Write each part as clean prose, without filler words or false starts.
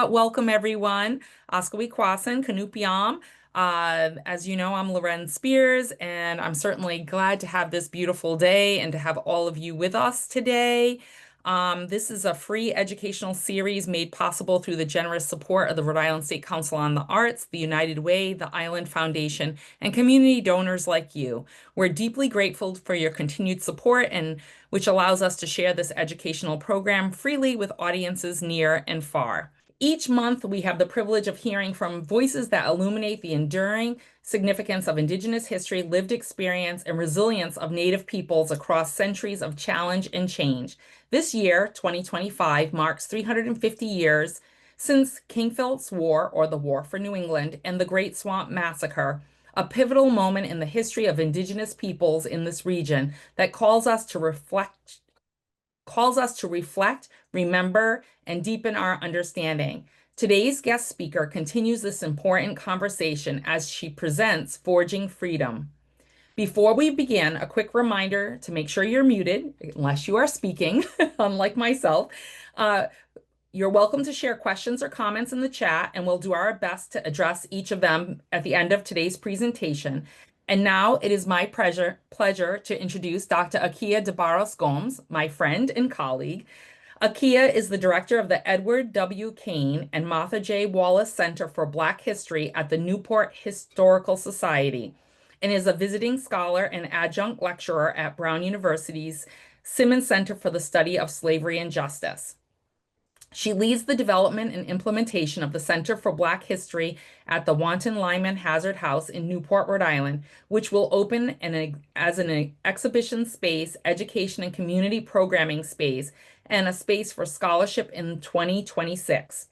Welcome everyone. Oskawi Kwasan, Kanupiam. As you know, I'm Lorén Spears, and I'm certainly glad to have this beautiful day and to have all of you with us today. This is a free educational series made possible through the generous support of the Rhode Island State Council on the Arts, the United Way, the Island Foundation, and community donors like you. We're deeply grateful for your continued support and which allows us to share this educational program freely with audiences near and far. Each month, we have the privilege of hearing from voices that illuminate the enduring significance of Indigenous history, lived experience, and resilience of Native peoples across centuries of challenge and change. This year, 2025, marks 350 years since King Philip's War, or the War for New England, and the Great Swamp Massacre, a pivotal moment in the history of Indigenous peoples in this region that calls us to reflect, remember, and deepen our understanding. Today's guest speaker continues this important conversation as she presents Forging Freedom. Before we begin, a quick reminder to make sure you're muted, unless you are speaking, unlike myself. You're welcome to share questions or comments in the chat, and we'll do our best to address each of them at the end of today's presentation. And now it is my pleasure to introduce Dr. Akeia De Barros Gomes, my friend and colleague. Akeia is the director of the Edward W. Kane and Martha J. Wallace Center for Black History at the Newport Historical Society and is a visiting scholar and adjunct lecturer at Brown University's Simmons Center for the Study of Slavery and Justice. She leads the development and implementation of the Center for Black History at the Wanton Lyman Hazard House in Newport, Rhode Island, which will open as an exhibition space, education and community programming space, and a space for scholarship in 2026.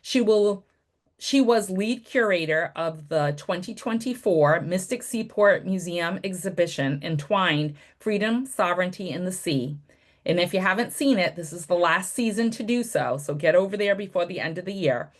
She was lead curator of the 2024 Mystic Seaport Museum exhibition, Entwined: Freedom, Sovereignty, and the Sea. And if you haven't seen it, this is the last season to do so. So get over there before the end of the year.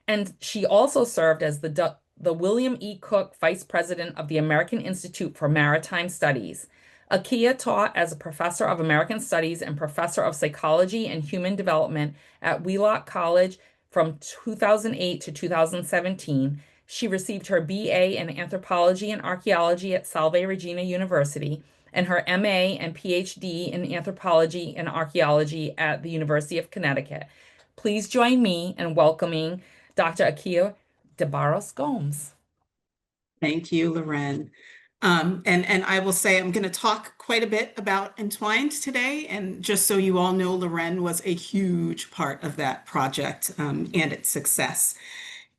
And she also served as the William E. Cook Vice President of the American Institute for Maritime Studies. Akeia taught as a professor of American Studies and professor of Psychology and Human Development at Wheelock College from 2008 to 2017. She received her BA in Anthropology and Archaeology at Salve Regina University and her MA and PhD in Anthropology and Archaeology at the University of Connecticut. Please join me in welcoming Dr. Akeia De Barros Gomes. Thank you, Lorén. And I will say I'm going to talk quite a bit about Entwined today. And just so you all know, Lorén was a huge part of that project and its success.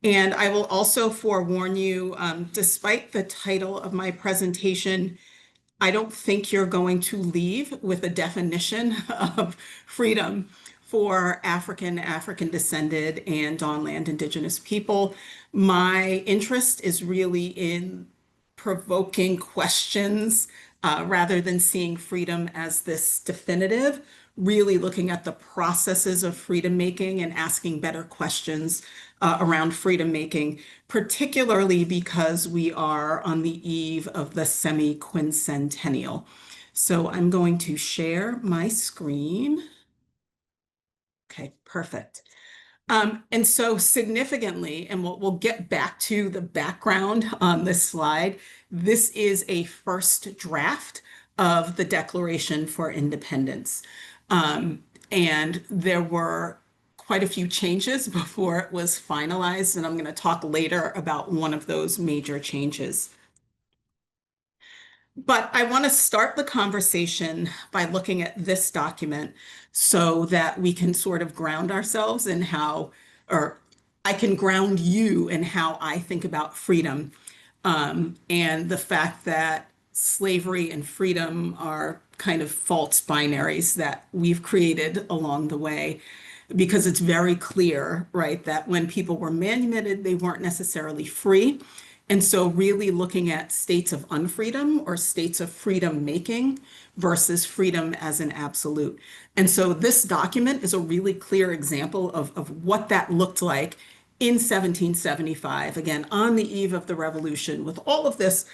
And I will also forewarn you, despite the title of my presentation, I don't think you're going to leave with a definition of freedom for African-descended, and on-land Indigenous people. My interest is really in provoking questions rather than seeing freedom as this definitive, really looking at the processes of freedom making and asking better questions around freedom making, particularly because we are on the eve of the semi-quincentennial. So I'm going to share my screen. Okay, perfect. And so significantly, and we'll get back to the background on this slide, this is a first draft of the Declaration for Independence. And there were quite a few changes before it was finalized, and I'm going to talk later about one of those major changes. But I want to start the conversation by looking at this document so that we can sort of ground ourselves in how, or I can ground you in how I think about freedom, and the fact that slavery and freedom are kind of false binaries that we've created along the way, because it's very clear, right, that when people were manumitted, they weren't necessarily free. And so really looking at states of unfreedom or states of freedom making versus freedom as an absolute. And so this document is a really clear example of what that looked like in 1775, again, on the eve of the revolution, with all of this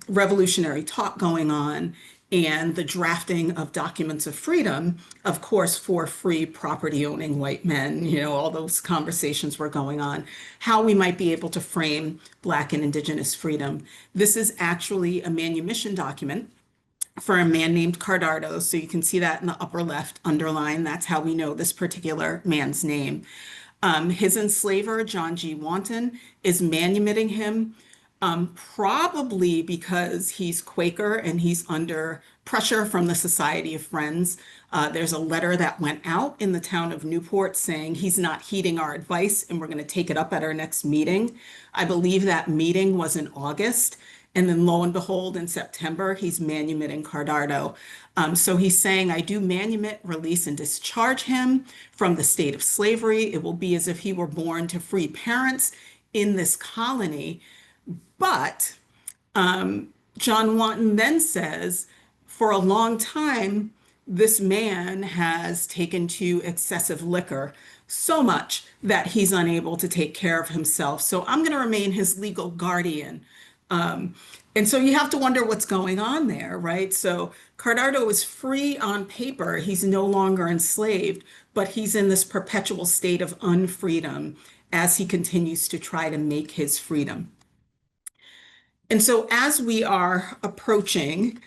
revolutionary talk going on and the drafting of documents of freedom, of course, for free property owning white men, all those conversations were going on, how we might be able to frame Black and Indigenous freedom. This is actually a manumission document for a man named Cardardo. So you can see that in the upper left underline. That's how we know this particular man's name. His enslaver, John G. Wanton, is manumitting him, probably because he's Quaker and he's under pressure from the Society of Friends. There's a letter that went out in the town of Newport saying he's not heeding our advice and we're going to take it up at our next meeting. I believe that meeting was in August. And then lo and behold, in September, he's manumitting Cardardo. So he's saying, I do manumit, release, and discharge him from the state of slavery. It will be as if he were born to free parents in this colony. But John Wanton then says, for a long time, this man has taken to excessive liquor, so much that he's unable to take care of himself. So I'm going to remain his legal guardian. And so you have to wonder what's going on there, right? So Cardardo is free on paper. He's no longer enslaved, but he's in this perpetual state of unfreedom as he continues to try to make his freedom. And so as we are approaching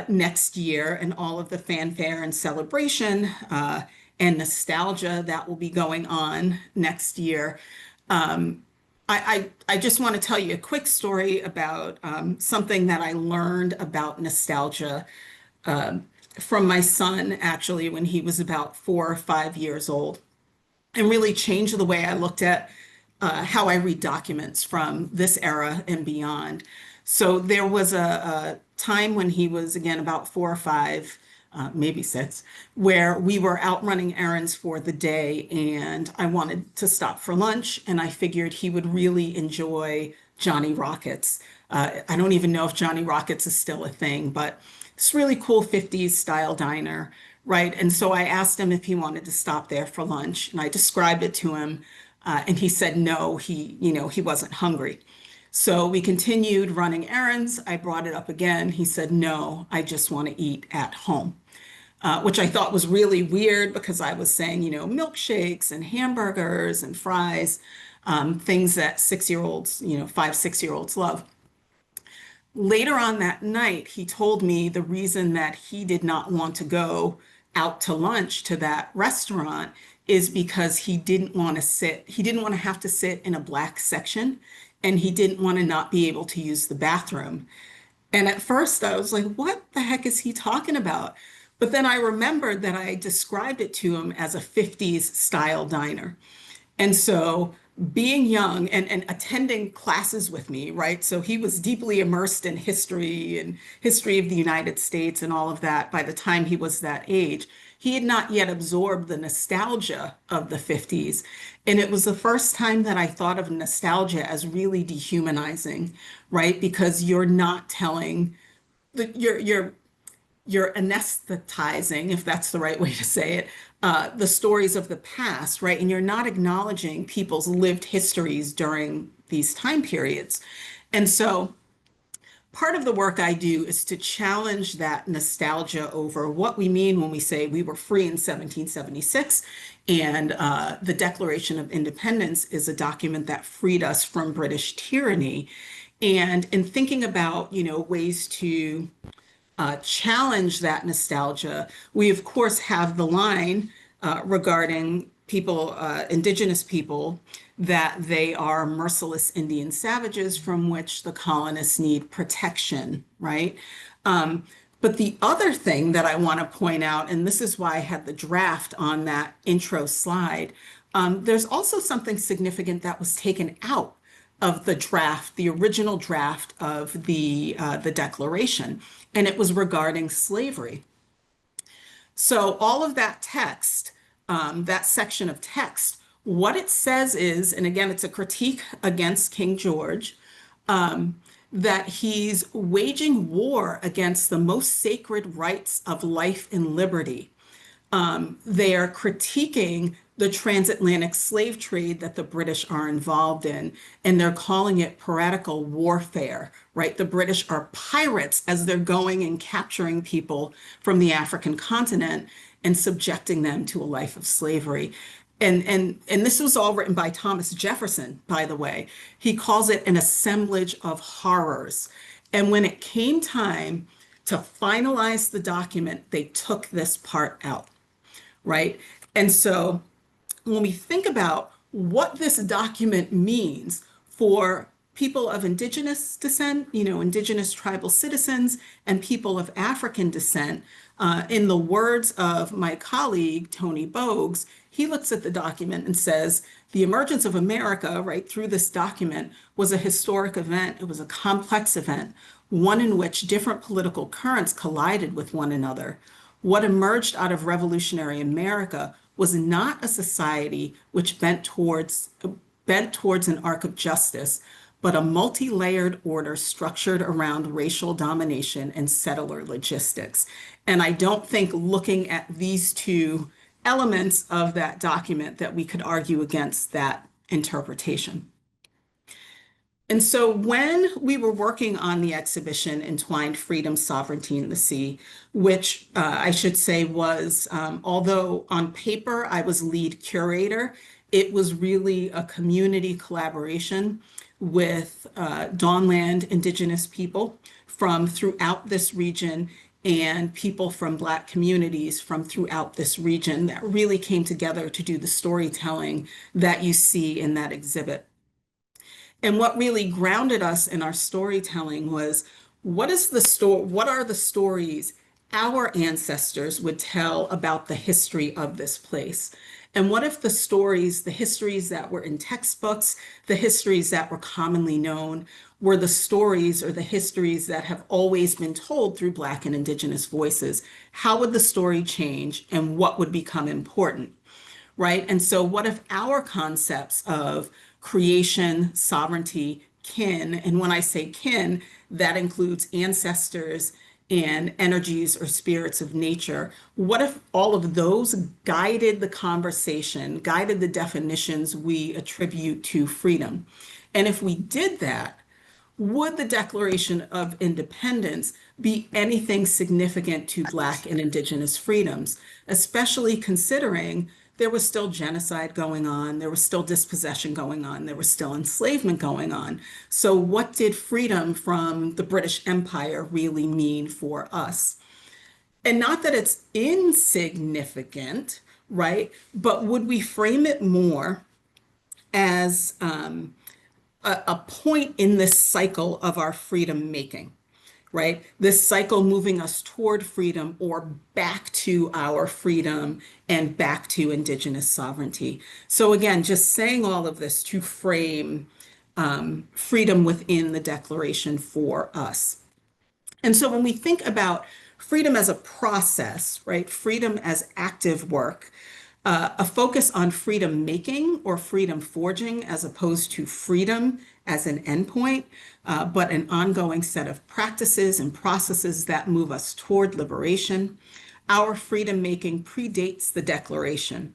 next year and all of the fanfare and celebration and nostalgia that will be going on next year, I just want to tell you a quick story about something that I learned about nostalgia from my son, actually, when he was about 4 or 5 years old, and really changed the way I looked at how I read documents from this era and beyond. So there was a time when he was, again, about 4 or 5, maybe 6, where we were out running errands for the day and I wanted to stop for lunch and I figured he would really enjoy Johnny Rockets. I don't even know if Johnny Rockets is still a thing, but it's really cool 50s style diner, right? And so I asked him if he wanted to stop there for lunch and I described it to him and he said no, he wasn't hungry. So we continued running errands. I brought it up again. He said, no, I just want to eat at home. Which I thought was really weird because I was saying, milkshakes and hamburgers and fries, things that 6-year-olds, 5, 6-year-olds love. Later on that night, he told me the reason that he did not want to go out to lunch to that restaurant is because he didn't want to have to sit in a Black section and he didn't want to not be able to use the bathroom. And at first I was like, what the heck is he talking about? But then I remembered that I described it to him as a 50s style diner. And so being young and attending classes with me, right? So he was deeply immersed in history and history of the United States and all of that by the time he was that age. He had not yet absorbed the nostalgia of the 50s. And it was the first time that I thought of nostalgia as really dehumanizing, right? Because you're not telling, you're anesthetizing, if that's the right way to say it, the stories of the past, right? And you're not acknowledging people's lived histories during these time periods. And so part of the work I do is to challenge that nostalgia over what we mean when we say we were free in 1776 and the Declaration of Independence is a document that freed us from British tyranny. And in thinking about, ways to challenge that nostalgia, we of course have the line regarding people, Indigenous people, that they are merciless Indian savages from which the colonists need protection, right? But the other thing that I want to point out, and this is why I had the draft on that intro slide, there's also something significant that was taken out of the draft, the original draft of the Declaration, and it was regarding slavery. So all of that text, that section of text, what it says is, and again, it's a critique against King George, that he's waging war against the most sacred rights of life and liberty. They are critiquing the transatlantic slave trade that the British are involved in, and they're calling it piratical warfare, right? The British are pirates as they're going and capturing people from the African continent and subjecting them to a life of slavery. And this was all written by Thomas Jefferson, by the way. He calls it an assemblage of horrors. And when it came time to finalize the document, they took this part out, right? And so when we think about what this document means for people of indigenous descent, indigenous tribal citizens, and people of African descent, in the words of my colleague, Tony Bogues, he looks at the document and says, the emergence of America, right, through this document was a historic event. It was a complex event, one in which different political currents collided with one another. What emerged out of revolutionary America was not a society which bent towards an arc of justice, but a multi-layered order structured around racial domination and settler logistics. And I don't think looking at these two elements of that document that we could argue against that interpretation. And so when we were working on the exhibition Entwined Freedom, Sovereignty in the Sea, which I should say was, although on paper I was lead curator, it was really a community collaboration with Dawnland Indigenous people from throughout this region and people from Black communities from throughout this region that really came together to do the storytelling that you see in that exhibit. And what really grounded us in our storytelling was what are the stories our ancestors would tell about the history of this place? And what if the histories that were in textbooks, the histories that were commonly known, were the stories or the histories that have always been told through Black and Indigenous voices? How would the story change and what would become important, right? And so what if our concepts of creation, sovereignty, kin, and when I say kin, that includes ancestors and energies or spirits of nature. What if all of those guided the conversation, guided the definitions we attribute to freedom? And if we did that, would the Declaration of Independence be anything significant to Black and Indigenous freedoms, especially considering there was still genocide going on, there was still dispossession going on, there was still enslavement going on. So what did freedom from the British Empire really mean for us? And not that it's insignificant, right? But would we frame it more as a point in this cycle of our freedom making? Right? This cycle moving us toward freedom or back to our freedom and back to Indigenous sovereignty. So again, just saying all of this to frame freedom within the Declaration for us. And so when we think about freedom as a process, right? Freedom as active work, a focus on freedom making or freedom forging as opposed to freedom as an endpoint, but an ongoing set of practices and processes that move us toward liberation. Our freedom making predates the Declaration.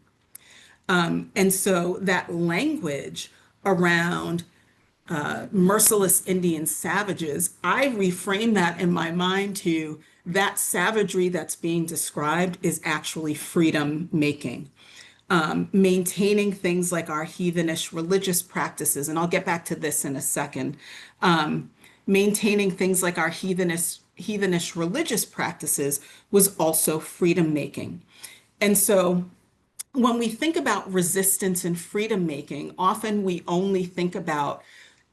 And so that language around merciless Indian savages, I reframe that in my mind to that savagery that's being described is actually freedom making. Maintaining things like our heathenish religious practices, and I'll get back to this in a second. Maintaining things like our heathenish religious practices was also freedom making. And so when we think about resistance and freedom making, often we only think about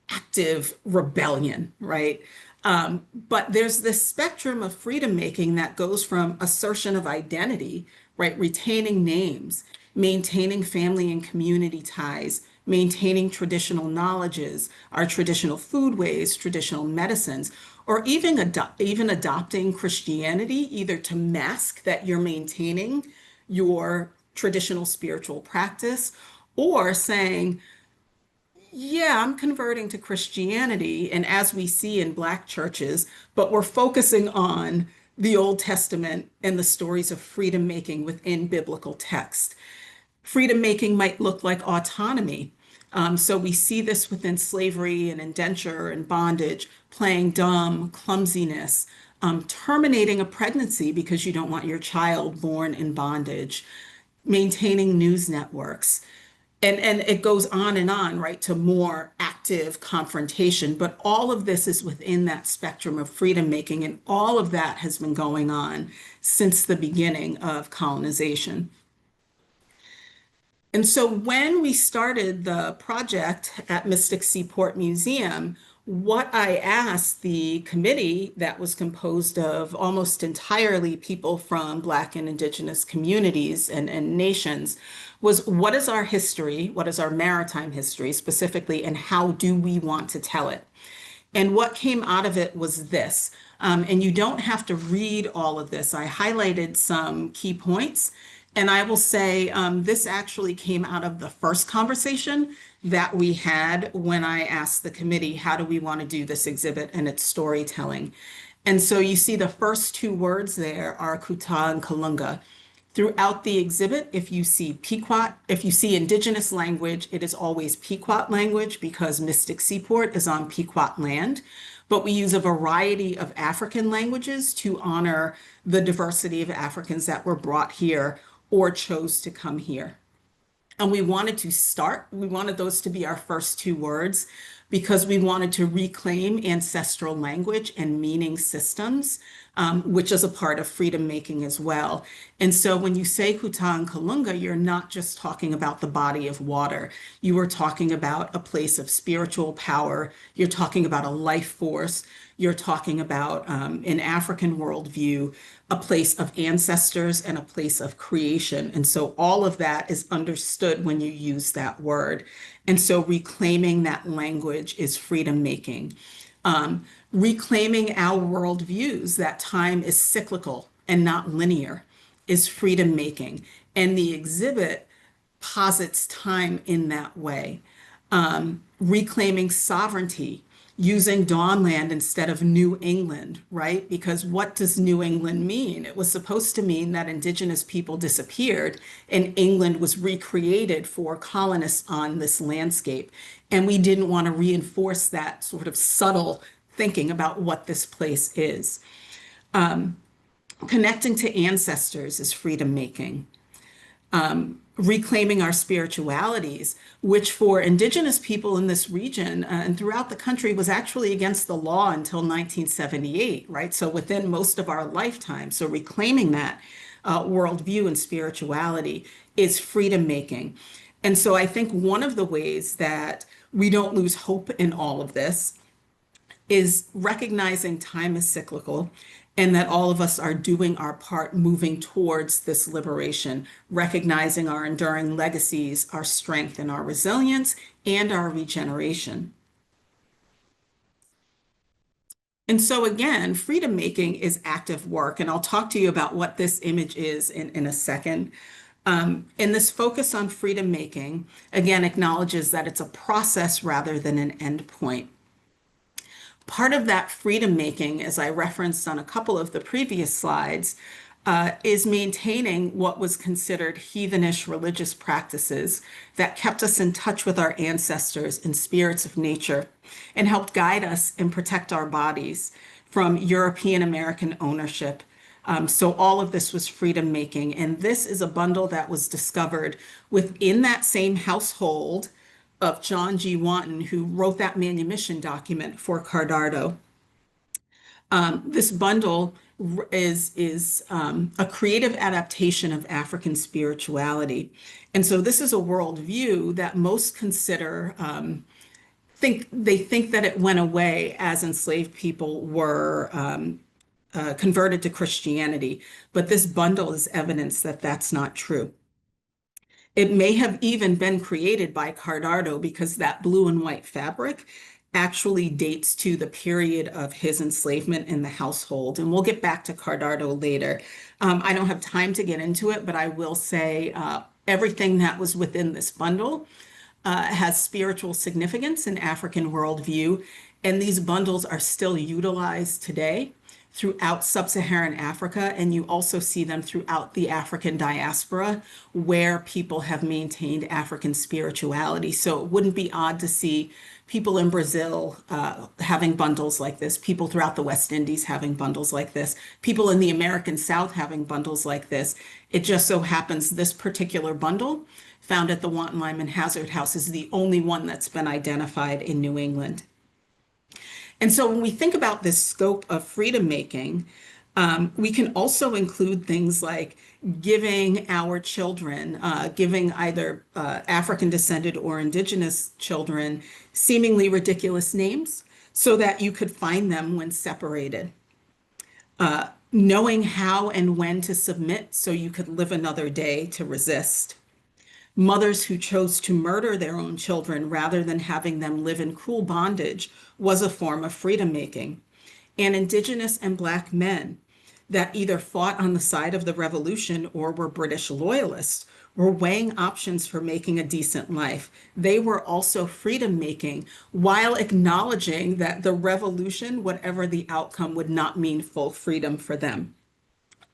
active rebellion, right? But there's this spectrum of freedom making that goes from assertion of identity, right? Retaining names, maintaining family and community ties, maintaining traditional knowledges, our traditional foodways, traditional medicines, or even adopting Christianity, either to mask that you're maintaining your traditional spiritual practice, or saying, yeah, I'm converting to Christianity, and as we see in Black churches, but we're focusing on the Old Testament and the stories of freedom making within biblical text. Freedom making might look like autonomy. So we see this within slavery and indenture and bondage, playing dumb, clumsiness, terminating a pregnancy because you don't want your child born in bondage, maintaining news networks. And it goes on, right, to more active confrontation. But all of this is within that spectrum of freedom making. And all of that has been going on since the beginning of colonization. And so when we started the project at Mystic Seaport Museum, what I asked the committee that was composed of almost entirely people from Black and Indigenous communities and nations was, what is our history? What is our maritime history specifically, and how do we want to tell it? And what came out of it was this. And you don't have to read all of this. I highlighted some key points. And I will say this actually came out of the first conversation that we had when I asked the committee, how do we want to do this exhibit and its storytelling? And so you see the first two words there are Kuta and Kalunga. Throughout the exhibit, if you see Pequot, if you see Indigenous language, it is always Pequot language because Mystic Seaport is on Pequot land. But we use a variety of African languages to honor the diversity of Africans that were brought here or chose to come here. And we wanted those to be our first two words because we wanted to reclaim ancestral language and meaning systems, which is a part of freedom making as well. And so when you say Kuta and Kalunga, you're not just talking about the body of water. You are talking about a place of spiritual power. You're talking about a life force. You're talking about, an African worldview, a place of ancestors and a place of creation. And so all of that is understood when you use that word. And so reclaiming that language is freedom making. Reclaiming our worldviews, that time is cyclical and not linear, is freedom making. And the exhibit posits time in that way. Reclaiming sovereignty, using Dawnland instead of New England, right? Because what does New England mean? It was supposed to mean that Indigenous people disappeared and England was recreated for colonists on this landscape. And we didn't want to reinforce that sort of subtle thinking about what this place is. Connecting to ancestors is freedom making. Reclaiming our spiritualities, which for Indigenous people in this region and throughout the country was actually against the law until 1978, right? So within most of our lifetime. So reclaiming that worldview and spirituality is freedom making. And so I think one of the ways that we don't lose hope in all of this is recognizing time is cyclical and that all of us are doing our part moving towards this liberation, recognizing our enduring legacies, our strength and our resilience, and our regeneration. And so again, freedom making is active work, and I'll talk to you about what this image is in a second. And this focus on freedom making, again, acknowledges that it's a process rather than an end point. Part of that freedom making, as I referenced on a couple of the previous slides, is maintaining what was considered heathenish religious practices that kept us in touch with our ancestors and spirits of nature and helped guide us and protect our bodies from European American ownership. So all of this was freedom making. And this is a bundle that was discovered within that same household of John G. Wanton, who wrote that manumission document for Cardado. This bundle is a creative adaptation of African spirituality. And so this is a worldview that most consider, think that it went away as enslaved people were converted to Christianity. But this bundle is evidence that that's not true. It may have even been created by Cardado because that blue and white fabric actually dates to the period of his enslavement in the household. And we'll get back to Cardado later. I don't have time to get into it, but I will say everything that was within this bundle has spiritual significance in African worldview. And these bundles are still utilized today throughout sub-Saharan Africa, and you also see them throughout the African diaspora where people have maintained African spirituality. So it wouldn't be odd to see people in Brazil having bundles like this, people throughout the West Indies having bundles like this, people in the American South having bundles like this. It just so happens this particular bundle found at the Wanton Lyman Hazard House is the only one that's been identified in New England. And so when we think about this scope of freedom making, we can also include things like giving our children, giving either African-descended or indigenous children seemingly ridiculous names so that you could find them when separated. Knowing how and when to submit so you could live another day to resist. Mothers who chose to murder their own children rather than having them live in cruel bondage was a form of freedom making. And Indigenous and Black men that either fought on the side of the revolution or were British loyalists were weighing options for making a decent life. They were also freedom making while acknowledging that the revolution, whatever the outcome, would not mean full freedom for them.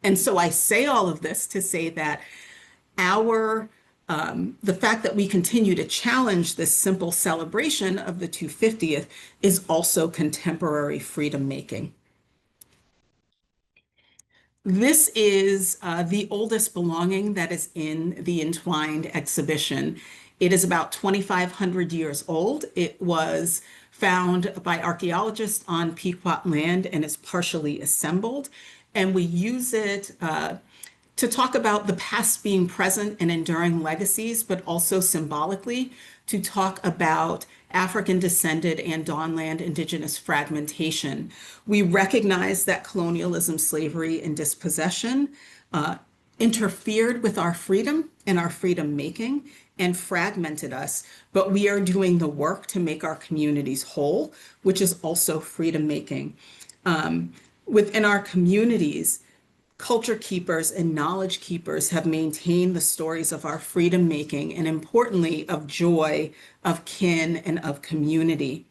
And so I say all of this to say that the fact that we continue to challenge this simple celebration of the 250th is also contemporary freedom making. This is the oldest belonging that is in the Entwined exhibition. It is about 2,500 years old. It was found by archaeologists on Pequot land and is partially assembled. And we use it to talk about the past being present and enduring legacies, but also symbolically to talk about African-descended and Dawnland indigenous fragmentation. We recognize that colonialism, slavery, and dispossession interfered with our freedom and our freedom making and fragmented us, but we are doing the work to make our communities whole, which is also freedom making. Within our communities, culture keepers and knowledge keepers have maintained the stories of our freedom making and importantly of joy, of kin, and of community.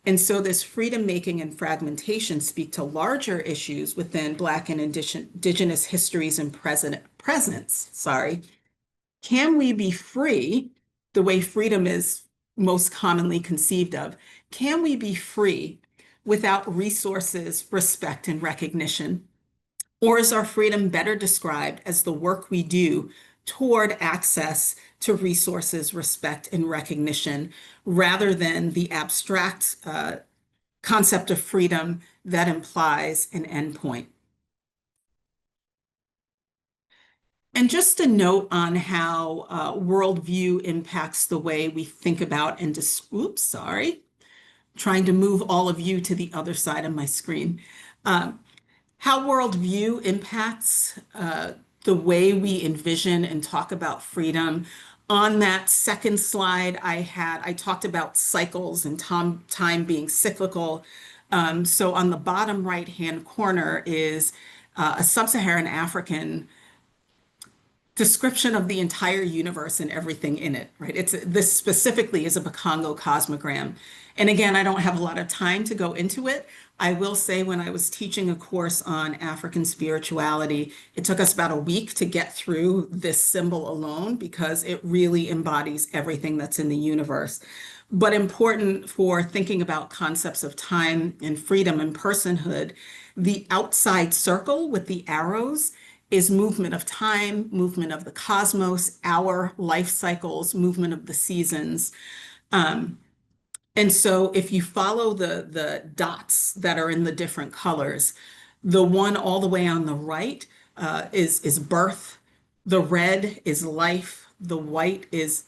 And so this freedom making and fragmentation speak to larger issues within Black and indigenous histories and presence. Can we be free the way freedom is most commonly conceived of? Can we be free without resources, respect, and recognition? Or is our freedom better described as the work we do toward access to resources, respect, and recognition, rather than the abstract concept of freedom that implies an endpoint? And just a note on how worldview impacts the way we think about and trying to move all of you to the other side of my screen. How worldview impacts the way we envision and talk about freedom. On that second slide I talked about cycles and time being cyclical. So on the bottom right-hand corner is a sub-Saharan African description of the entire universe and everything in it, right? This specifically is a Bakongo cosmogram. And again, I don't have a lot of time to go into it. I will say when I was teaching a course on African spirituality, it took us about a week to get through this symbol alone because it really embodies everything that's in the universe. But important for thinking about concepts of time and freedom and personhood, the outside circle with the arrows is movement of time, movement of the cosmos, our life cycles, movement of the seasons. And so if you follow the dots that are in the different colors, the one all the way on the right is birth, the red is life, the white is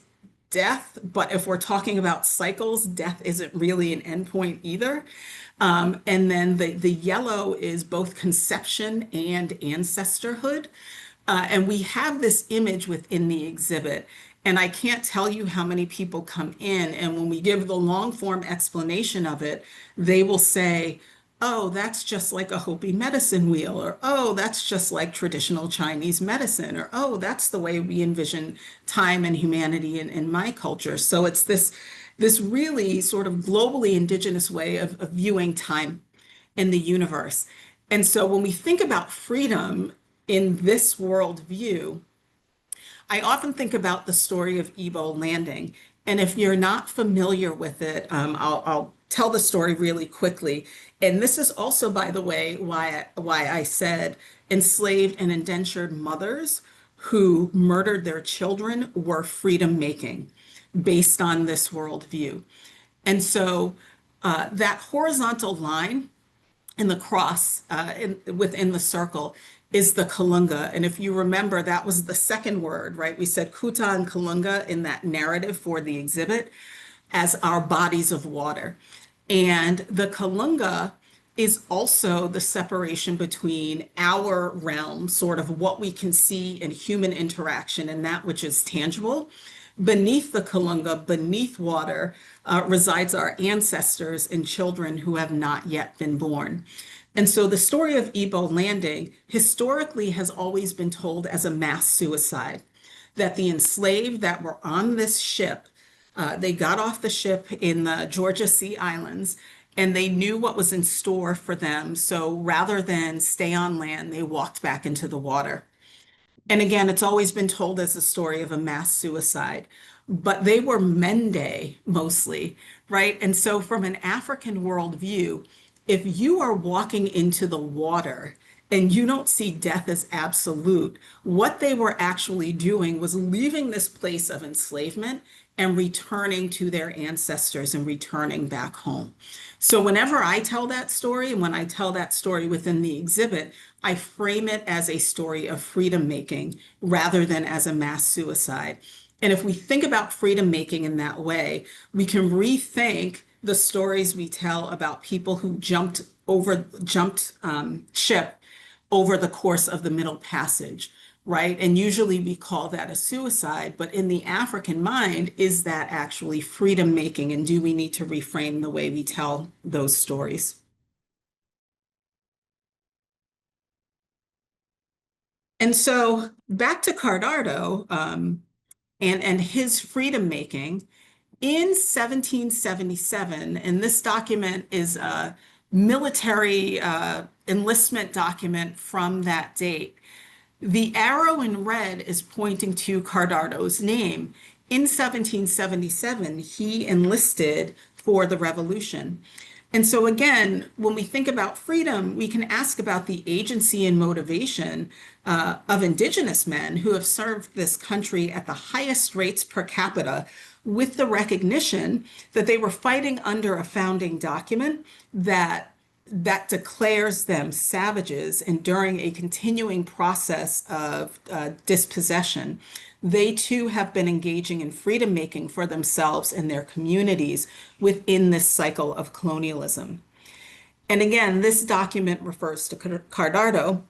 death. But if we're talking about cycles, death isn't really an endpoint either. And then the yellow is both conception and ancestorhood. And we have this image within the exhibit. And I can't tell you how many people come in, and when we give the long form explanation of it, they will say, oh, that's just like a Hopi medicine wheel, or oh, that's just like traditional Chinese medicine, or oh, that's the way we envision time and humanity in my culture. So it's this really sort of globally indigenous way of viewing time in the universe. And so when we think about freedom in this worldview, I often think about the story of Ebo Landing. And if you're not familiar with it, I'll tell the story really quickly. And this is also, by the way, why I said enslaved and indentured mothers who murdered their children were freedom making based on this worldview. And so that horizontal line in the cross within the circle is the Kalunga. And if you remember, that was the second word, right? We said Kuta and Kalunga in that narrative for the exhibit as our bodies of water. And the Kalunga is also the separation between our realm, sort of what we can see in human interaction and that which is tangible. Beneath the Kalunga, beneath water, resides our ancestors and children who have not yet been born. And so the story of Ebo Landing historically has always been told as a mass suicide, that the enslaved that were on this ship, they got off the ship in the Georgia Sea Islands, and they knew what was in store for them. So rather than stay on land, they walked back into the water. And again, it's always been told as a story of a mass suicide, but they were Mende mostly, right? And so from an African worldview, if you are walking into the water and you don't see death as absolute, what they were actually doing was leaving this place of enslavement and returning to their ancestors and returning back home. So whenever I tell that story, and when I tell that story within the exhibit, I frame it as a story of freedom making rather than as a mass suicide. And if we think about freedom making in that way, we can rethink the stories we tell about people who jumped ship over the course of the Middle Passage, right? And usually we call that a suicide, but in the African mind, is that actually freedom making? And do we need to reframe the way we tell those stories? And so back to Cardinal and his freedom making in 1777, and this document is a military enlistment document from that date. The arrow in red is pointing to Cardinal's name. In 1777, he enlisted for the revolution. And so again, when we think about freedom, we can ask about the agency and motivation of Indigenous men who have served this country at the highest rates per capita, with the recognition that they were fighting under a founding document that declares them savages, and during a continuing process of dispossession, they too have been engaging in freedom making for themselves and their communities within this cycle of colonialism. And again, this document refers to Cardinal,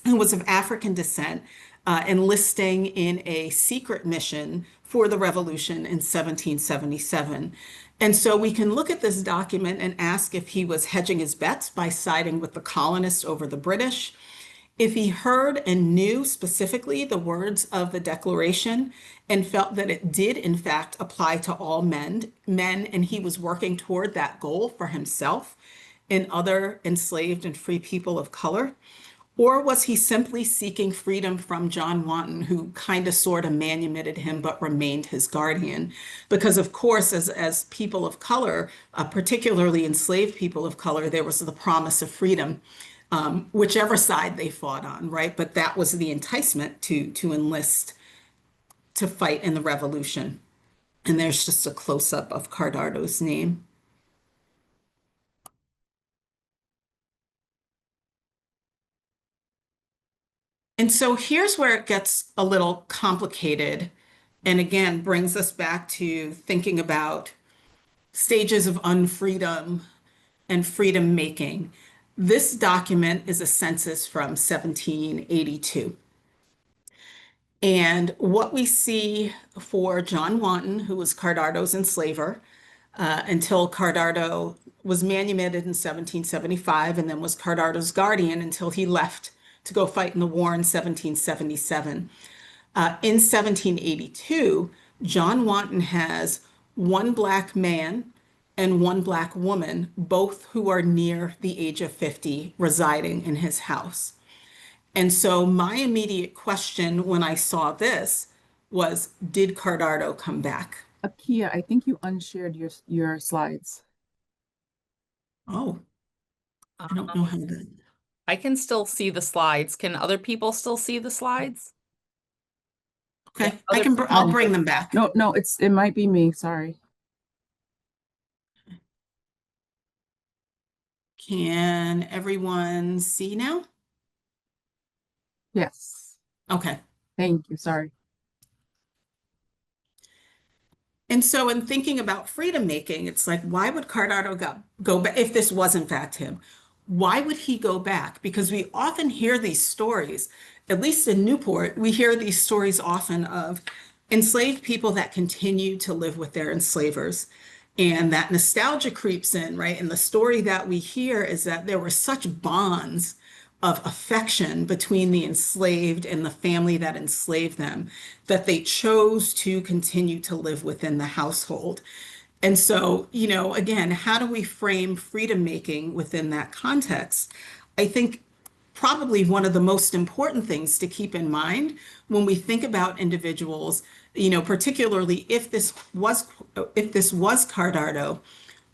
who was of African descent, enlisting in a secret mission for the revolution in 1777. And so we can look at this document and ask if he was hedging his bets by siding with the colonists over the British, if he heard and knew specifically the words of the Declaration and felt that it did in fact apply to all men, and he was working toward that goal for himself and other enslaved and free people of color. Or was he simply seeking freedom from John Wanton, who kind of sort of manumitted him but remained his guardian? Because of course, as people of color, particularly enslaved people of color, there was the promise of freedom, whichever side they fought on, right? But that was the enticement to enlist to fight in the revolution. And there's just a close-up of Cardinal's name. And so here's where it gets a little complicated, and again brings us back to thinking about stages of unfreedom and freedom making. This document is a census from 1782. And what we see for John Wanton, who was Cardinal's enslaver, until Cardinal was manumitted in 1775 and then was Cardinal's guardian until he left to go fight in the war in 1777. In 1782, John Wanton has one Black man and one Black woman, both who are near the age of 50, residing in his house. And so my immediate question when I saw this was, did Cardardo come back? Akeia, I think you unshared your slides. Oh, I don't know how to. I can still see the slides. Can other people still see the slides? Okay, Can other I'll bring them back. No, it might be me. Sorry. Can everyone see now? Yes. Okay. Thank you. Sorry. And so in thinking about freedom making, it's like, why would Cardardo go back if this was in fact him? Why would he go back? Because we often hear these stories, at least in Newport, we hear these stories often of enslaved people that continue to live with their enslavers. And that nostalgia creeps in, right? And the story that we hear is that there were such bonds of affection between the enslaved and the family that enslaved them that they chose to continue to live within the household. And so, again, how do we frame freedom making within that context? I think probably one of the most important things to keep in mind when we think about individuals, particularly if this was Cardardo,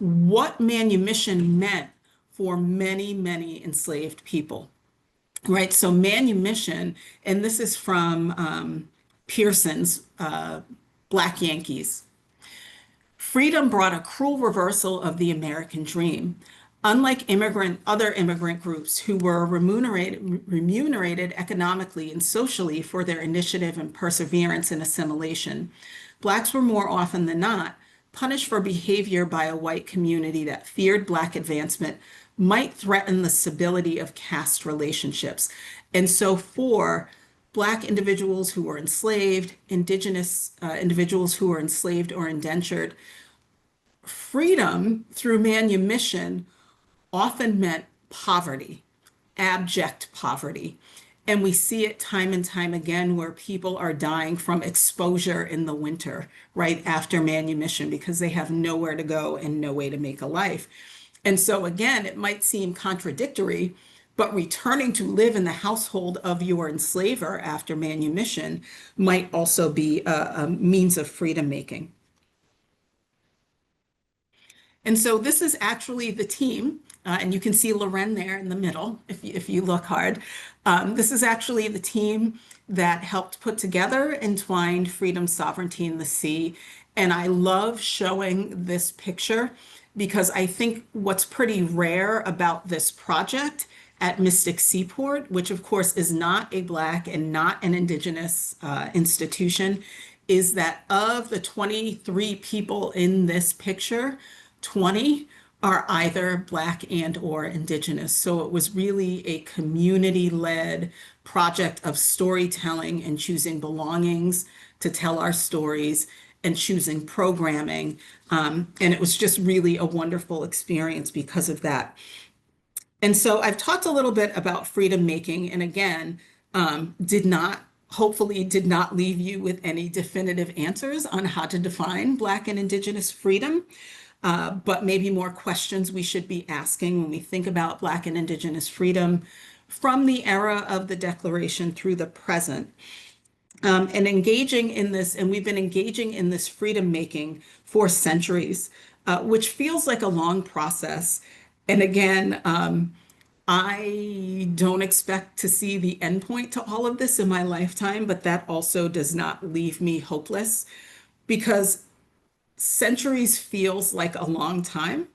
what manumission meant for many, many enslaved people, right? So manumission, and this is from Pearson's Black Yankees. Freedom brought a cruel reversal of the American dream. Unlike other immigrant groups who were remunerated economically and socially for their initiative and perseverance in assimilation, Blacks were more often than not punished for behavior by a white community that feared Black advancement might threaten the stability of caste relationships. And so for Black individuals who were enslaved, Indigenous individuals who were enslaved or indentured, freedom through manumission often meant poverty, abject poverty. And we see it time and time again where people are dying from exposure in the winter, right after manumission, because they have nowhere to go and no way to make a life. And so again, it might seem contradictory, but returning to live in the household of your enslaver after manumission might also be a means of freedom making. And so this is actually the team, and you can see Lorén there in the middle if you look hard. This is actually the team that helped put together Entwined Freedom, Sovereignty in the Sea. And I love showing this picture because I think what's pretty rare about this project at Mystic Seaport, which of course is not a Black and not an Indigenous institution, is that of the 23 people in this picture, 20 are either Black and or Indigenous. So it was really a community-led project of storytelling and choosing belongings to tell our stories and choosing programming. And it was just really a wonderful experience because of that. And so I've talked a little bit about freedom making, and again, hopefully did not leave you with any definitive answers on how to define Black and Indigenous freedom. But maybe more questions we should be asking when we think about Black and Indigenous freedom from the era of the Declaration through the present. And engaging in this, and we've been engaging in this freedom making for centuries, which feels like a long process. And again, I don't expect to see the endpoint to all of this in my lifetime, but that also does not leave me hopeless because centuries feels like a long time,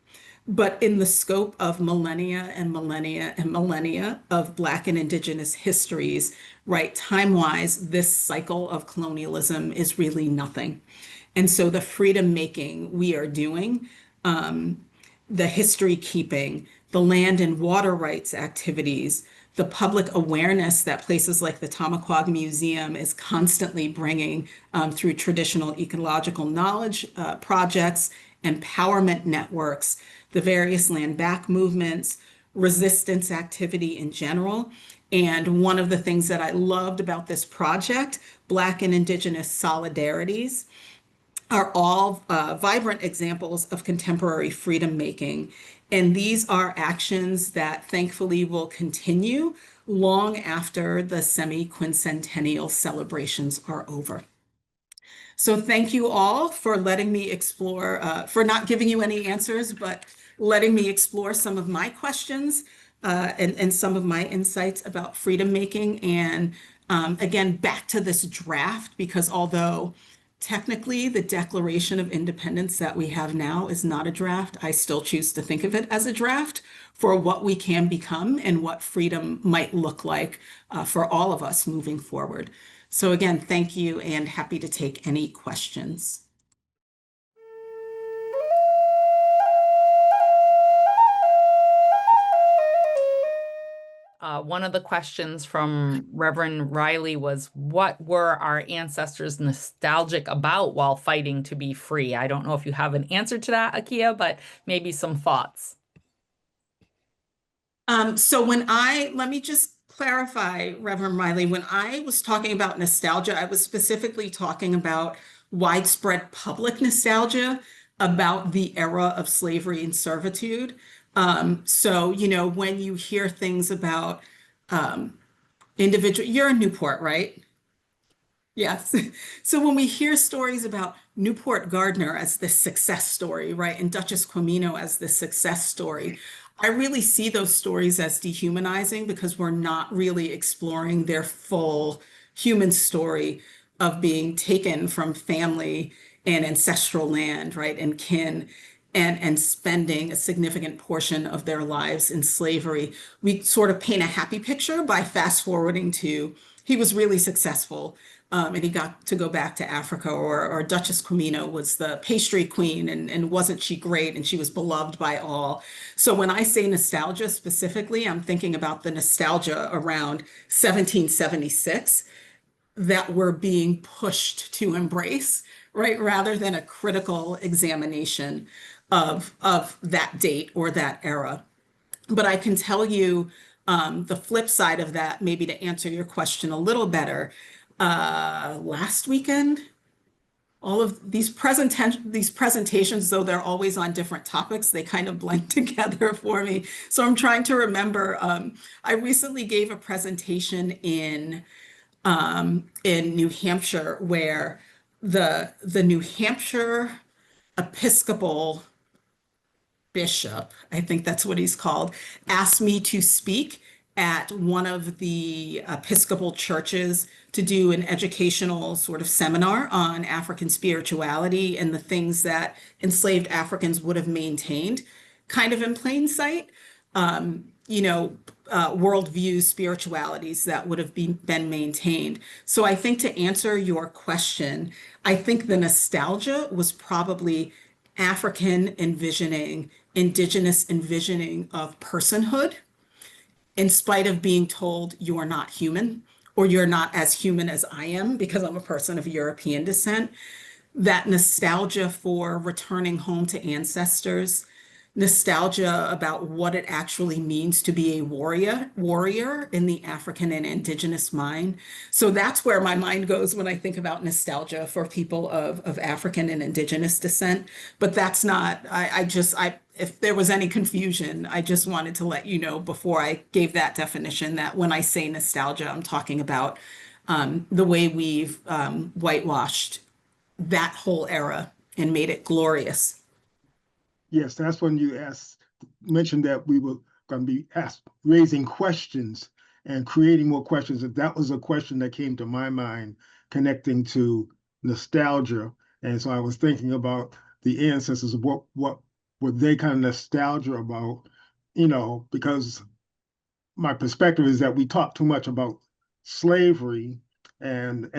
but in the scope of millennia and millennia and millennia of Black and Indigenous histories, right, time-wise, this cycle of colonialism is really nothing. And so the freedom making we are doing, the history keeping, the land and water rights activities, the public awareness that places like the Tamaquag Museum is constantly bringing through traditional ecological knowledge projects, empowerment networks, the various land back movements, resistance activity in general. And one of the things that I loved about this project, Black and Indigenous solidarities, are all vibrant examples of contemporary freedom making. And these are actions that thankfully will continue long after the semi-quincentennial celebrations are over. So thank you all for letting me explore, for not giving you any answers, but letting me explore some of my questions and some of my insights about freedom making. And again, back to this draft, because although technically the Declaration of Independence that we have now is not a draft, I still choose to think of it as a draft for what we can become and what freedom might look like for all of us moving forward. So again, thank you and happy to take any questions. One of the questions from Reverend Riley was, what were our ancestors nostalgic about while fighting to be free? I don't know if you have an answer to that, Akeia, but maybe some thoughts. So let me just clarify, Reverend Riley, when I was talking about nostalgia, I was specifically talking about widespread public nostalgia about the era of slavery and servitude. So, when you hear things about individual, you're in Newport, right? Yes. So when we hear stories about Newport Gardiner as the success story, right, and Duchess Quamino as the success story, I really see those stories as dehumanizing because we're not really exploring their full human story of being taken from family and ancestral land, right, and kin, and spending a significant portion of their lives in slavery. We sort of paint a happy picture by fast forwarding to he was really successful and he got to go back to Africa, or Duchess Quamino was the pastry queen, and wasn't she great? And she was beloved by all. So when I say nostalgia specifically, I'm thinking about the nostalgia around 1776 that we're being pushed to embrace, right? Rather than a critical examination of that date or that era. But I can tell you the flip side of that, maybe to answer your question a little better. Last weekend, all of these presentations, though they're always on different topics, they kind of blend together for me. So I'm trying to remember. I recently gave a presentation in New Hampshire where the New Hampshire Episcopal bishop, I think that's what he's called, asked me to speak at one of the Episcopal churches to do an educational sort of seminar on African spirituality and the things that enslaved Africans would have maintained kind of in plain sight. Worldviews, spiritualities that would have been maintained. So I think to answer your question, I think the nostalgia was probably African envisioning, indigenous envisioning of personhood, in spite of being told you're not human or you're not as human as I am because I'm a person of European descent. That nostalgia for returning home to ancestors, nostalgia about what it actually means to be a warrior in the African and indigenous mind. So that's where my mind goes when I think about nostalgia for people of African and indigenous descent. But that's not, if there was any confusion, I just wanted to let you know before I gave that definition that when I say nostalgia, I'm talking about the way we've whitewashed that whole era and made it glorious. Yes, that's when you mentioned that we were going to be raising questions and creating more questions. That was a question that came to my mind connecting to nostalgia. And so I was thinking about the ancestors, what were they kind of nostalgia about, because my perspective is that we talk too much about slavery and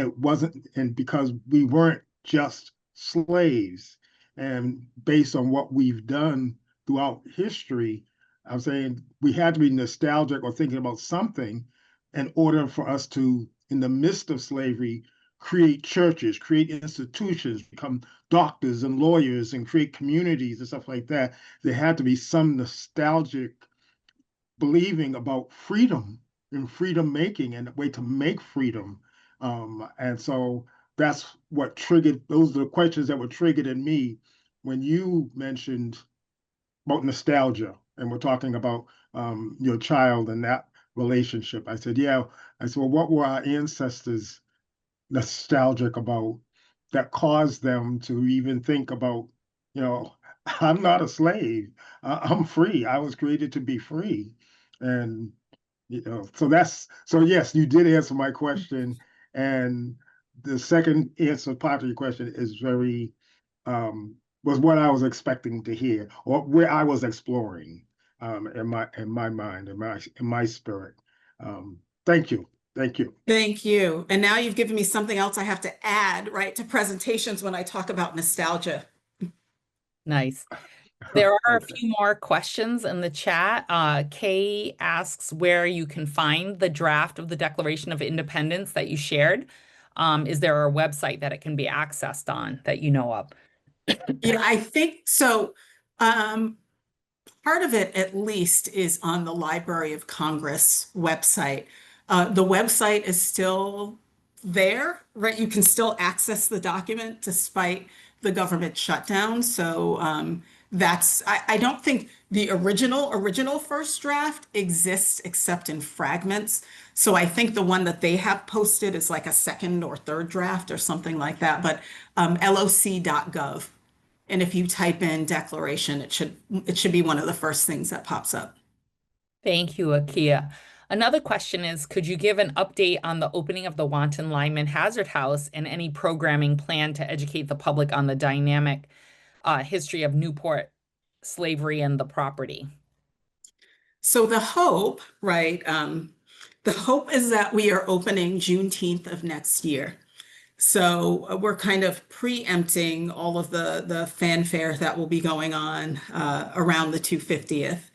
because we weren't just slaves. And based on what we've done throughout history, I'm saying we had to be nostalgic or thinking about something in order for us to, in the midst of slavery, create churches, create institutions, become doctors and lawyers, and create communities and stuff like that. There had to be some nostalgic believing about freedom and freedom making and a way to make freedom. And so that's what triggered, those are the questions that were triggered in me when you mentioned about nostalgia and we're talking about your child and that relationship. I said, yeah. I said, well, what were our ancestors nostalgic about that caused them to even think about, you know, I'm not a slave. I'm free. I was created to be free. And, you know, so yes, you did answer my question. And the second answer part of your question is very, was what I was expecting to hear or where I was exploring in my mind, in my spirit. Thank you. Thank you. Thank you. And now you've given me something else I have to add, right, to presentations when I talk about nostalgia. Nice. There are a Okay. few more questions in the chat. Kay asks where you can find the draft of the Declaration of Independence that you shared. Is there a website that it can be accessed on that you know of? Yeah, I think so. Part of it, at least, is on the Library of Congress website. The website is still there, right? You can still access the document despite the government shutdown. So I don't think the original first draft exists except in fragments. So I think the one that they have posted is like a second or third draft or something like that. But loc.gov. And if you type in declaration, it should be one of the first things that pops up. Thank you, Akeia. Another question is, could you give an update on the opening of the Wanton Lyman Hazard House and any programming planned to educate the public on the dynamic history of Newport slavery and the property? So the hope, right? The hope is that we are opening Juneteenth of next year. So we're kind of preempting all of the fanfare that will be going on around the 250th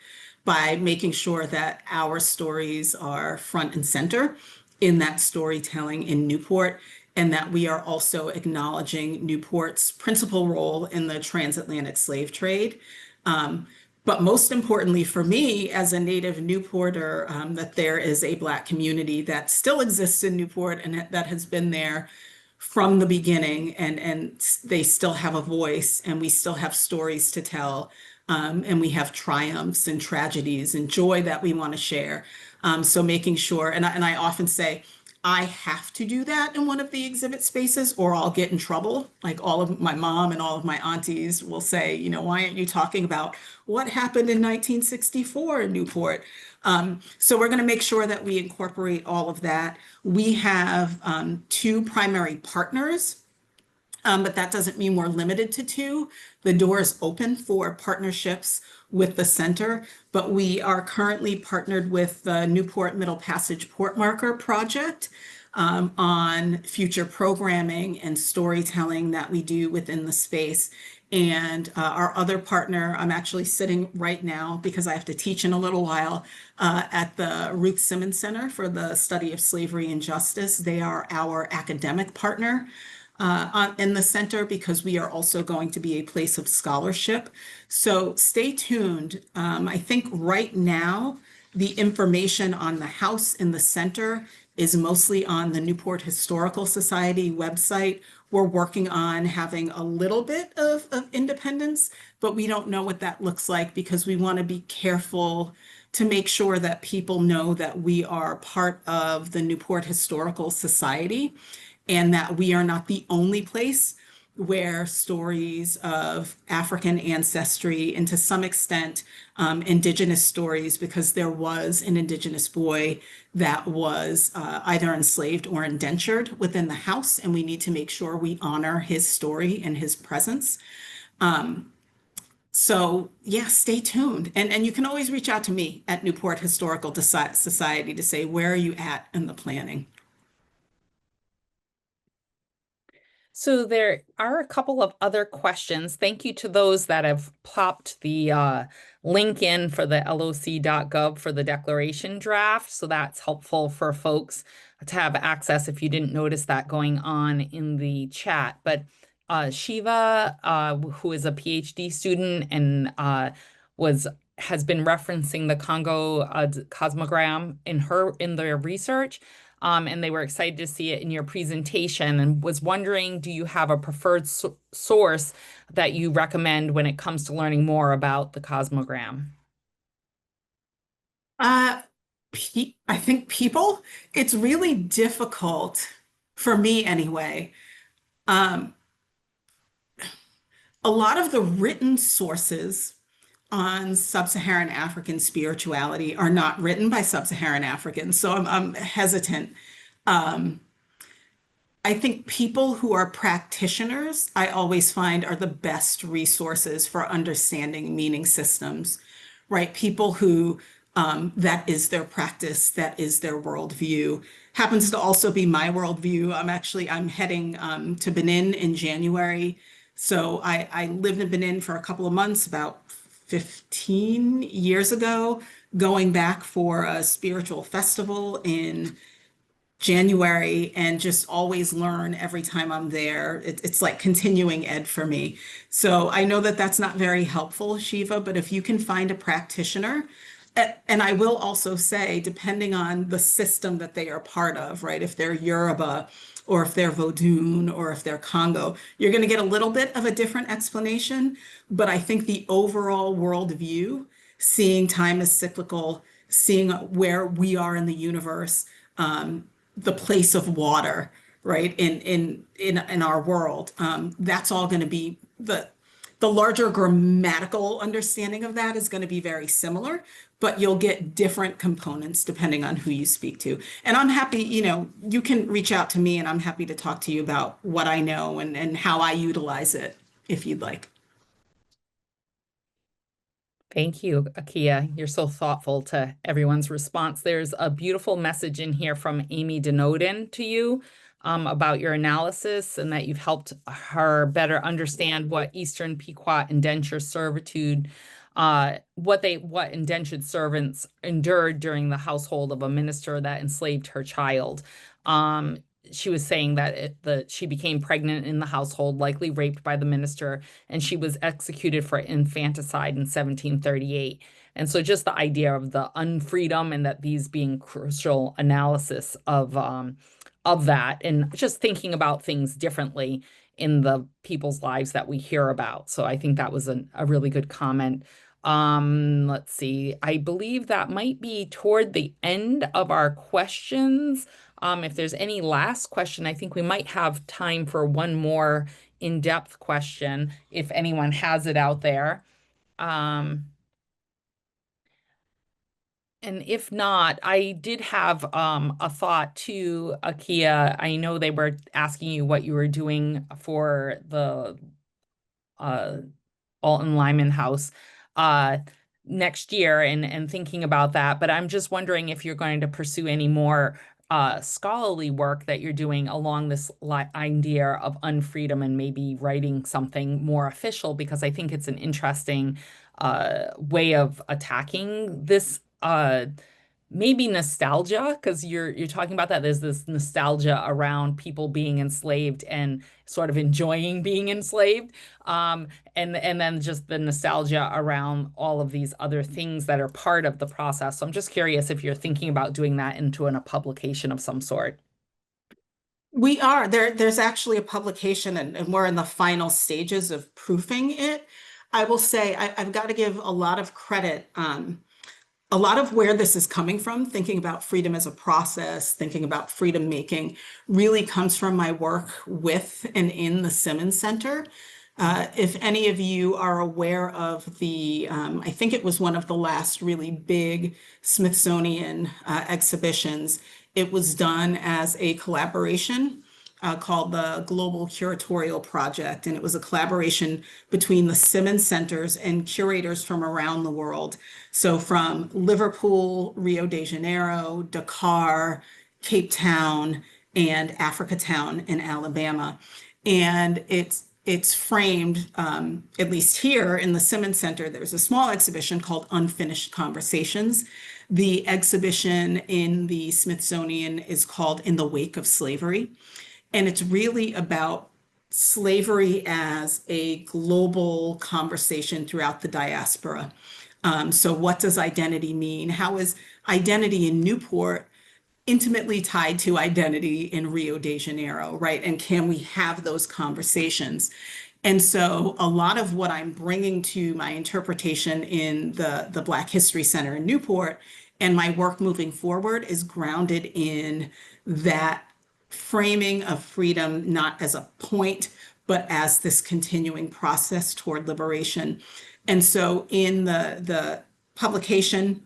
by making sure that our stories are front and center in that storytelling in Newport, and that we are also acknowledging Newport's principal role in the transatlantic slave trade. But most importantly for me as a native Newporter, that there is a Black community that still exists in Newport and that has been there from the beginning, and they still have a voice, and we still have stories to tell, and we have triumphs and tragedies and joy that we want to share. So making sure, and I often say, I have to do that in one of the exhibit spaces or I'll get in trouble. Like all of my mom and all of my aunties will say, you know, why aren't you talking about what happened in 1964 in Newport? So we're going to make sure that we incorporate all of that. We have two primary partners, but that doesn't mean we're limited to two. The door is open for partnerships with the center, but we are currently partnered with the Newport Middle Passage Port Marker Project on future programming and storytelling that we do within the space. And our other partner, I'm actually sitting right now because I have to teach in a little while at the Ruth Simmons Center for the Study of Slavery and Justice. They are our academic partner in the center because we are also going to be a place of scholarship. So stay tuned. I think right now, the information on the house in the center is mostly on the Newport Historical Society website. We're working on having a little bit of independence, but we don't know what that looks like because we want to be careful to make sure that people know that we are part of the Newport Historical Society and that we are not the only place where stories of African ancestry and to some extent Indigenous stories, because there was an Indigenous boy that was either enslaved or indentured within the house, and we need to make sure we honor his story and his presence. So yeah, stay tuned. And you can always reach out to me at Newport Historical Society to say, where are you at in the planning? So there are a couple of other questions. Thank you to those that have popped the link in for the loc.gov for the declaration draft. So that's helpful for folks to have access if you didn't notice that going on in the chat. But Shiva, who is a PhD student and has been referencing the Congo cosmogram in their research. and they were excited to see it in your presentation and was wondering, do you have a preferred source that you recommend when it comes to learning more about the cosmogram? I think people, it's really difficult for me anyway. Um, a lot of the written sources on sub-Saharan African spirituality are not written by sub-Saharan Africans, so I'm hesitant. Um, I think people who are practitioners, I always find are the best resources for understanding meaning systems, right? People who that is their practice, that is their worldview. Happens to also be my worldview. I'm heading to Benin in January. So I lived in Benin for a couple of months about 15 years ago, going back for a spiritual festival in January, and just always learn every time I'm there. It's like continuing ed for me. So I know that that's not very helpful, Shiva, but if you can find a practitioner, and I will also say, depending on the system that they are part of, right? If they're Yoruba, or if they're Vodun, or if they're Congo, you're going to get a little bit of a different explanation. But I think the overall worldview, seeing time as cyclical, seeing where we are in the universe, the place of water, right, in our world. That's all going to be the larger grammatical understanding of that is going to be very similar, but you'll get different components depending on who you speak to. And I'm happy, you can reach out to me and I'm happy to talk to you about what I know and how I utilize it if you'd like. Thank you, Akeia. You're so thoughtful to everyone's response. There's a beautiful message in here from Amy Denoden to you about your analysis and that you've helped her better understand what Eastern Pequot indenture servitude, what indentured servants endured during the household of a minister that enslaved her child. She was saying that she became pregnant in the household, likely raped by the minister, and she was executed for infanticide in 1738. And so just the idea of the unfreedom and that these being crucial analysis of that, and just thinking about things differently in the people's lives that we hear about. So I think that was a really good comment. Let's see. I believe that might be toward the end of our questions. If there's any last question, I think we might have time for one more in-depth question if anyone has it out there. And if not, I did have a thought too, Akeia. I know they were asking you what you were doing for the Alton Lyman House next year and thinking about that. But I'm just wondering if you're going to pursue any more scholarly work that you're doing along this idea of unfreedom and maybe writing something more official, because I think it's an interesting way of attacking this maybe nostalgia, because you're talking about that. There's this nostalgia around people being enslaved and sort of enjoying being enslaved. And then just the nostalgia around all of these other things that are part of the process. So I'm just curious if you're thinking about doing that into a publication of some sort. We are. There's actually a publication, and we're in the final stages of proofing it. I will say I've got to give a lot of credit. A lot of where this is coming from, thinking about freedom as a process, thinking about freedom making, really comes from my work with and in the Simmons Center. If any of you are aware of I think it was one of the last really big Smithsonian exhibitions. It was done as a collaboration called the Global Curatorial Project. And it was a collaboration between the Simmons Centers and curators from around the world. So from Liverpool, Rio de Janeiro, Dakar, Cape Town, and Africatown in Alabama. And it's framed, at least here in the Simmons Center, there's a small exhibition called Unfinished Conversations. The exhibition in the Smithsonian is called In the Wake of Slavery. And it's really about slavery as a global conversation throughout the diaspora. So what does identity mean? How is identity in Newport intimately tied to identity in Rio de Janeiro, right? And can we have those conversations? And so a lot of what I'm bringing to my interpretation in the Black History Center in Newport and my work moving forward is grounded in that framing of freedom, not as a point, but as this continuing process toward liberation. And so in the publication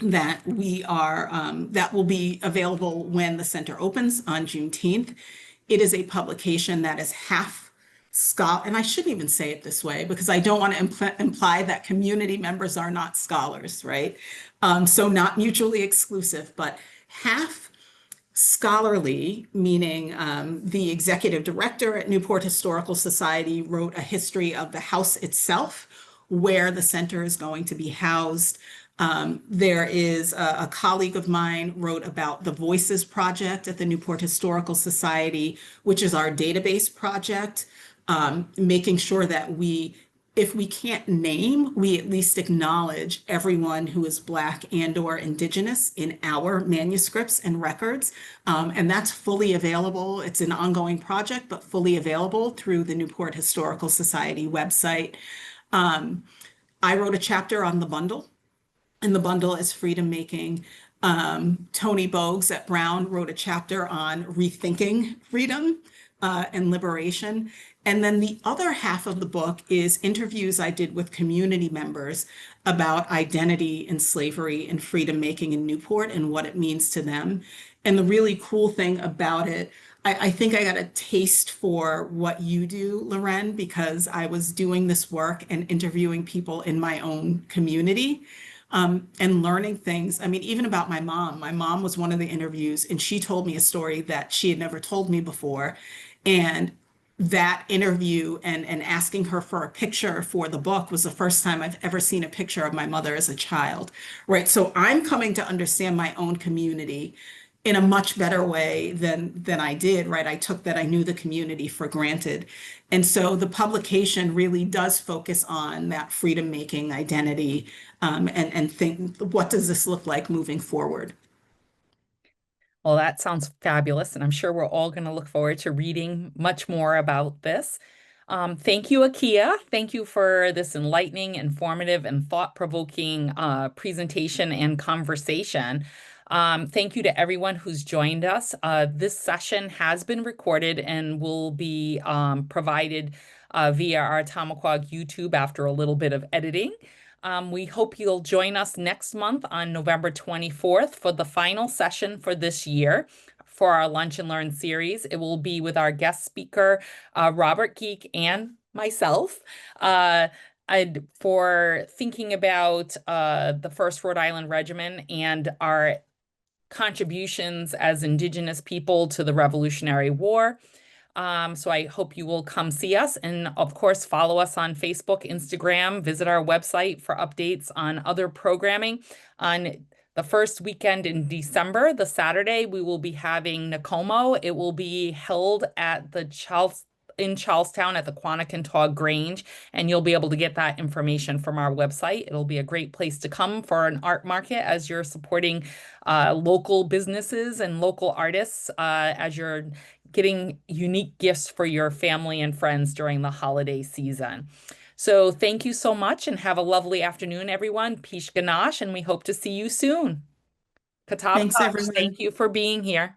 that we are that will be available when the center opens on Juneteenth. It is a publication that is half scholar, and I shouldn't even say it this way because I don't want to imply that community members are not scholars, right? So not mutually exclusive, but half scholarly, meaning the executive director at Newport Historical Society wrote a history of the house itself, where the center is going to be housed. There is a colleague of mine wrote about the Voices Project at the Newport Historical Society, which is our database project, making sure that if we can't name, we at least acknowledge everyone who is Black and/or Indigenous in our manuscripts and records. And that's fully available. It's an ongoing project, but fully available through the Newport Historical Society website. I wrote a chapter on the bundle, and the bundle is freedom making. Tony Bogues at Brown wrote a chapter on rethinking freedom and liberation. And then the other half of the book is interviews I did with community members about identity and slavery and freedom making in Newport and what it means to them. And the really cool thing about it, I think I got a taste for what you do, Lorén, because I was doing this work and interviewing people in my own community. And learning things. I mean, even about my mom. My mom was one of the interviews, and she told me a story that she had never told me before. And that interview and asking her for a picture for the book was the first time I've ever seen a picture of my mother as a child, right? So I'm coming to understand my own community in a much better way than I did, right? I took that I knew the community for granted. And so the publication really does focus on that freedom making identity and think, what does this look like moving forward? Well, that sounds fabulous, and I'm sure we're all going to look forward to reading much more about this. Thank you, Akeia. Thank you for this enlightening, informative, and thought-provoking presentation and conversation. Thank you to everyone who's joined us. This session has been recorded and will be provided via our Tamaquag YouTube after a little bit of editing. We hope you'll join us next month on November 24th for the final session for this year for our Lunch and Learn series. It will be with our guest speaker, Robert Geek, and myself. For thinking about the First Rhode Island Regiment and our contributions as Indigenous people to the Revolutionary War. So I hope you will come see us, and of course follow us on Facebook, Instagram, visit our website for updates on other programming. On the first weekend in December, the Saturday, we will be having Nakomo. It will be held at the in Charlestown at the Quanakentaw Grange, and you'll be able to get that information from our website. It'll be a great place to come for an art market as you're supporting local businesses and local artists as you're getting unique gifts for your family and friends during the holiday season. So thank you so much and have a lovely afternoon, everyone. Pish Ganache, and we hope to see you soon. Thanks, everyone. Thank you for being here.